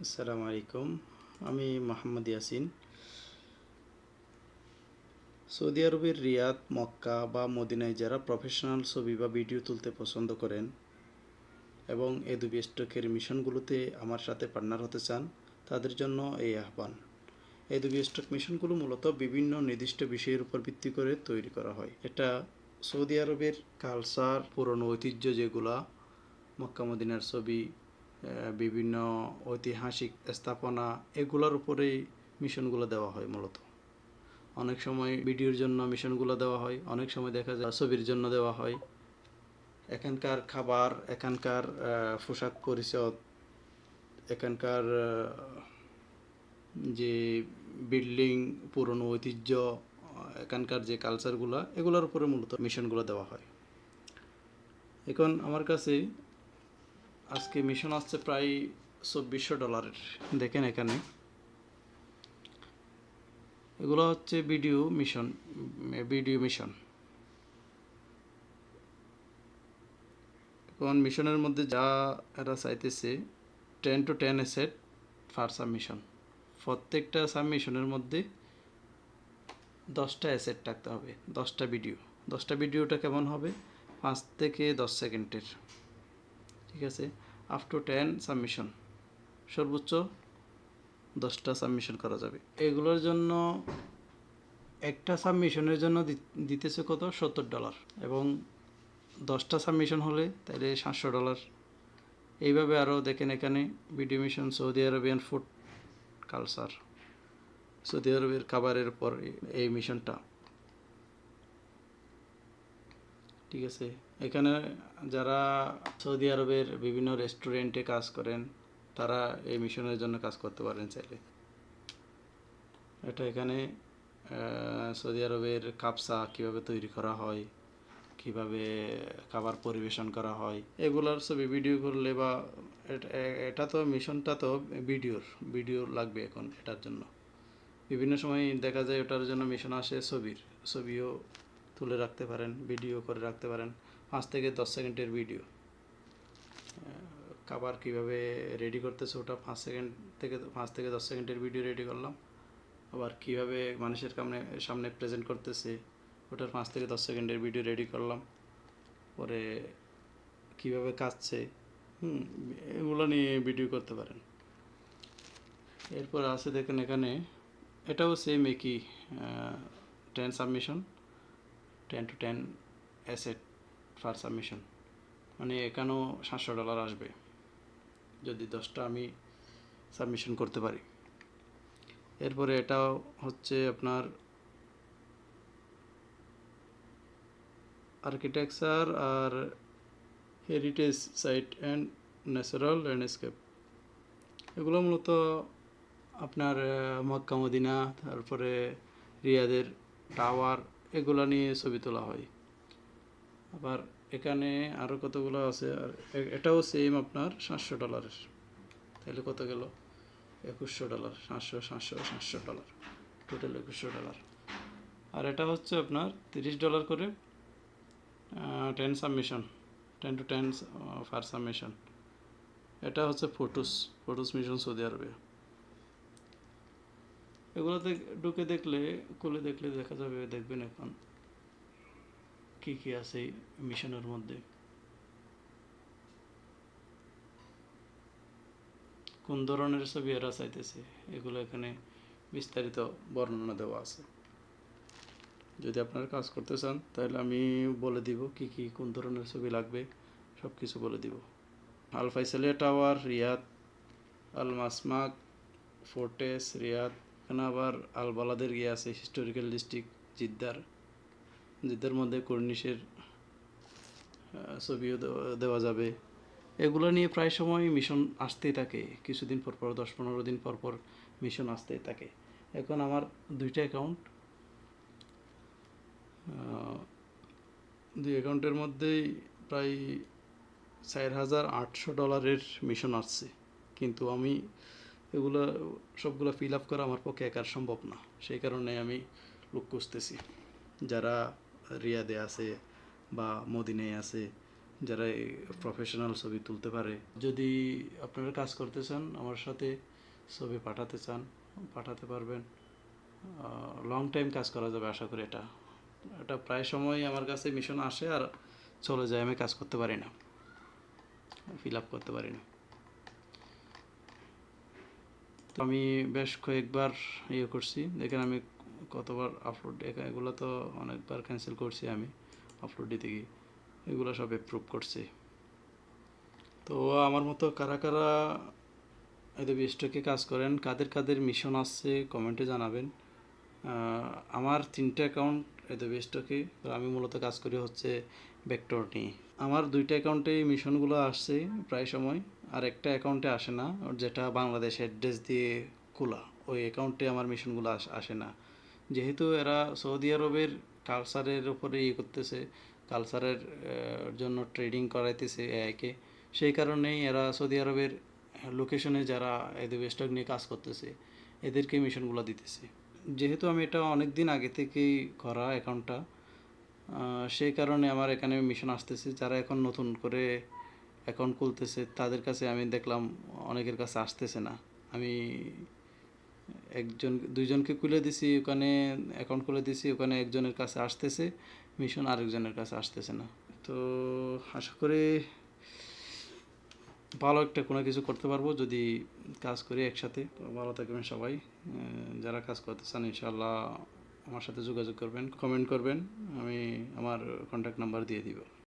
আসসালামু আলাইকুম। আমি মোহাম্মদ ইয়াসিন। সৌদি আরবের রিয়াদ, মক্কা বা মদিনায় যারা প্রফেশনাল ছবি বা ভিডিও তুলতে পছন্দ করেন এবং এডোবি স্টকের মিশনগুলোতে আমার সাথে পার্টনার হতে চান, তাদের জন্য এই আহ্বান। এডোবি স্টক মিশনগুলো মূলত বিভিন্ন নির্দিষ্ট বিষয়ের উপর ভিত্তি করে তৈরি করা হয়। এটা সৌদি আরবের কালচার, পুরনো ঐতিহ্য যেগুলা, মক্কা মদিনার ছবি, বিভিন্ন ঐতিহাসিক স্থাপনা, এগুলোর উপরেই মিশনগুলো দেওয়া হয় মূলত। অনেক সময় ভিডিওর জন্য মিশনগুলো দেওয়া হয়, অনেক সময় দেখা যায় ছবির জন্য দেওয়া হয়। এখানকার খাবার, এখানকার পোশাক পরিচ্ছদ, এখানকার যে বিল্ডিং, পুরনো ঐতিহ্য, এখানকার যে কালচারগুলো, এগুলোর উপরে মূলত মিশনগুলো দেওয়া হয়। এখন আমার কাছে আজকে মিশন আসছে প্রায় $2400। দেখেন এখানে এগুলো হচ্ছে ভিডিও মিশন। এখন মিশনের মধ্যে যা এরা চাইতেছে 10 to 10 অ্যাসেট ফার সাবমিশন। প্রত্যেকটা সাবমিশনের মধ্যে 10টা অ্যাসেট থাকতে হবে, 10টা ভিডিও। 10টা ভিডিওটা কেমন হবে? 5 থেকে 10 সেকেন্ডের, ঠিক আছে। আপ টু 10 সাবমিশন, সর্বোচ্চ 10টা সাবমিশন করা যাবে। এগুলোর জন্য একটা সাবমিশনের জন্য দিতেছে কত? $70। এবং 10টা সাবমিশন হলে তাহলে $700। এইভাবে আরও দেখেন এখানে video mission, Saudi Arabian food culture, Saudi আরবের খাবারের পর এই মিশনটা, ঠিক আছে। এখানে যারা সৌদি আরবের বিভিন্ন রেস্টুরেন্টে কাজ করেন, তারা এই মিশনের জন্য কাজ করতে পারেন চাইলে। এটা এখানে সৌদি আরবের কাবসা কীভাবে তৈরি করা হয়, কিভাবে খাবার পরিবেশন করা হয়, এগুলার ছবি ভিডিও করলে বা এটা তো মিশনটা তো ভিডিও লাগবে এখন এটার জন্য। বিভিন্ন সময় দেখা যায় ওটার জন্য মিশন আসে ছবিও তুলে রাখতে পারেন, ভিডিও করে রাখতে পারেন। 5 থেকে 10 সেকেন্ডের ভিডিও, খাবার কীভাবে রেডি করতেছে ওটা 5 থেকে 10 সেকেন্ডের ভিডিও রেডি করলাম। আবার কীভাবে মানুষের সামনে প্রেজেন্ট করতেছে ওটার 5 থেকে 10 সেকেন্ডের ভিডিও রেডি করলাম। পরে কীভাবে কাটছে, এগুলো নিয়ে ভিডিও করতে পারেন। এরপর আছে দেখেন এখানে, এটাও সেম একই 10 সাবমিশন, 10 to 10 অ্যাসেট ফার সাবমিশন, মানে এখানেও $700 আসবে যদি 10টা আমি সাবমিশন করতে পারি। এরপরে এটাও হচ্ছে আপনার আর্কিটেকচার আর heritage site and natural landscape. এগুলো মূলত আপনার মক্কা মদিনা, তারপরে রিয়াদের টাওয়ার, এগুলো নিয়ে ছবি তোলা হয়। আবার এখানে আরও কতগুলো আছে, আর এটাও সেম আপনার $700। তাহলে কত গেল? $2100। $700 টোটাল $2100। আর এটা হচ্ছে আপনার $30 করে 10 সাবমিশন, 10 to 10 ফার সাবমিশন। এটা হচ্ছে ফটোস মিশন সৌদি আরবে। এগুলোতে ঢুকে দেখলে, খুলে দেখলে দেখা যাবে, দেখবেন এখন কী কী আছে এই মিশনের মধ্যে, কোন ধরনের ছবি এরা চাইতেছে, এগুলো এখানে বিস্তারিত বর্ণনা দেওয়া আছে। যদি আপনারা কাজ করতে চান তাহলে আমি বলে দিব কি কি কোন ধরনের ছবি লাগবে, সব কিছু বলে দিব। আল ফাইসালিয়া টাওয়ার রিয়াদ, আল মাসমাক ফোর্টেস রিয়াদ, এখানে আবার আল বালাদের আছে হিস্টোরিক্যাল ডিস্ট্রিক্ট জিদ্দার মধ্যে কর্নিশের ছবিও দেওয়া যাবে। এগুলো নিয়ে প্রায় সময় মিশন আসতেই থাকে, কিছুদিন পর পর, 10-15 দিন পর পর মিশন আসতেই থাকে। এখন আমার 2টা অ্যাকাউন্ট, 2 অ্যাকাউন্টের মধ্যেই প্রায় $4800 মিশন আসছে, কিন্তু আমি এগুলো সবগুলো ফিল আপ করা আমার পক্ষে একার সম্ভব না। সেই কারণে আমি লোক খুঁজতেছি যারা রিয়াদে আছে বা মদিনায় আছে, যারা প্রফেশনাল ছবি তুলতে পারে। যদি আপনারা কাজ করতে চান আমার সাথে, ছবি পাঠাতে চান পাঠাতে পারবেন। লং টাইম কাজ করা যাবে আশা করি। এটা এটা প্রায় সময় আমার কাছে মিশন আসে আর চলে যায়, আমি কাজ করতে পারি না, ফিল আপ করতে পারি না। তো আমি বেশ কয়েকবার ইয়ে করছি, দেখেন আমি কতবার আপলোড, এগুলো তো অনেকবার ক্যান্সেল করছি আমি আপলোড দিতে গিয়ে, এগুলো সব অ্যাপ্রুভ করছি। তো আমার মতো কারা কারা এদের স্টকে কাজ করেন, কাদের কাদের মিশন আসছে কমেন্টে জানাবেন। আমার 3টে অ্যাকাউন্ট এদের স্টকে, আমি মূলত কাজ করি হচ্ছে ভেক্টর নিয়ে। আমার 2টা অ্যাকাউন্টে মিশনগুলো আসছে প্রায় সময়, আর একটা অ্যাকাউন্টে আসে না, যেটা বাংলাদেশ অ্যাড্রেস দিয়ে খোলা, ওই অ্যাকাউন্টে আমার মিশনগুলো আসে না। যেহেতু এরা সৌদি আরবের কালচারের উপরে ইয়ে করতেছে, কালচারের জন্য ট্রেডিং করাইতেছে এআইকে, সেই কারণেই এরা সৌদি আরবের লোকেশনে যারা এদের স্টক নিয়ে কাজ করতেছে এদেরকে মিশনগুলো দিতেছে। যেহেতু আমি এটা অনেক দিন আগে থেকেই করা অ্যাকাউন্টটা, সেই কারণে আমার এখানে মিশন আসতেছে। যারা এখন নতুন করে অ্যাকাউন্ট খুলতেছে তাদের কাছে আমি দেখলাম অনেকের কাছে আসতেছে না। আমি দুইজনকে খুলে দিছি, ওখানে অ্যাকাউন্ট খুলে দিছি, ওখানে একজনের কাছে আসতেছে মিশন, আরেকজনের কাছে আসতেছে না। তো আশা করি ভালো একটা কোনো কিছু করতে পারবো যদি কাজ করি একসাথে। তো ভালো থাকবেন সবাই। যারা কাজ করতে চান ইনশাআল্লাহ আমার সাথে যোগাযোগ করবেন, কমেন্ট করবেন, আমি আমার কন্ট্যাক্ট নাম্বার দিয়ে দিব।